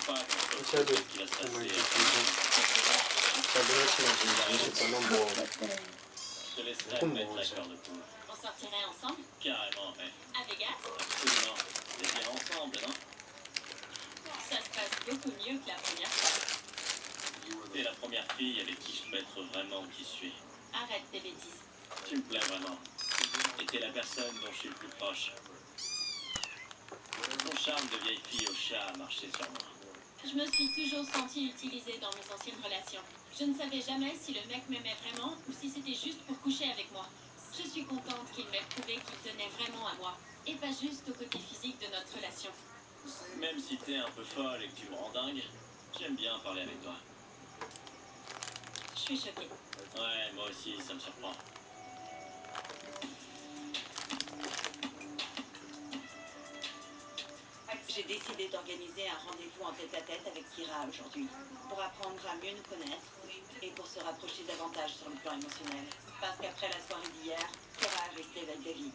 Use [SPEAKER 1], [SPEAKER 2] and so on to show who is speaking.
[SPEAKER 1] pas grand-chose
[SPEAKER 2] Shadow,
[SPEAKER 1] sur ce qui va se
[SPEAKER 2] oh my
[SPEAKER 1] passer.
[SPEAKER 2] god, c'est pas nombre.
[SPEAKER 1] Je te laisserai
[SPEAKER 2] Beaucoup de
[SPEAKER 1] mettre
[SPEAKER 2] monde,
[SPEAKER 1] la
[SPEAKER 2] ça.
[SPEAKER 1] corde au cou.
[SPEAKER 3] On sortirait ensemble?
[SPEAKER 1] Carrément, ouais.
[SPEAKER 3] À Vegas?
[SPEAKER 1] Absolument. C'est bien ensemble, non?
[SPEAKER 3] Ça se passe beaucoup mieux que la première fois.
[SPEAKER 1] T'es la première fille avec qui je peux être vraiment qui je suis.
[SPEAKER 3] Arrête tes bêtises.
[SPEAKER 1] Tu me plais vraiment. Et t'es la personne dont je suis le plus proche. Ton charme de vieille fille au chat a marché sur moi.
[SPEAKER 3] Je me suis toujours sentie utilisée dans mes anciennes relations. Je ne savais jamais si le mec m'aimait vraiment ou si c'était juste pour coucher avec moi. Je suis contente qu'il m'ait prouvé qu'il tenait vraiment à moi. Et pas juste au côté physique de notre relation.
[SPEAKER 1] Même si t'es un peu folle et que tu me rends dingue, j'aime bien parler avec toi.
[SPEAKER 3] Je suis choquée.
[SPEAKER 1] Ouais, moi aussi, ça me surprend.
[SPEAKER 3] J'ai décidé d'organiser un rendez-vous en tête-à-tête avec Kira aujourd'hui, pour apprendre à mieux nous connaître et pour se rapprocher davantage sur le plan émotionnel. Parce qu'après la soirée d'hier, Kira est restée avec David.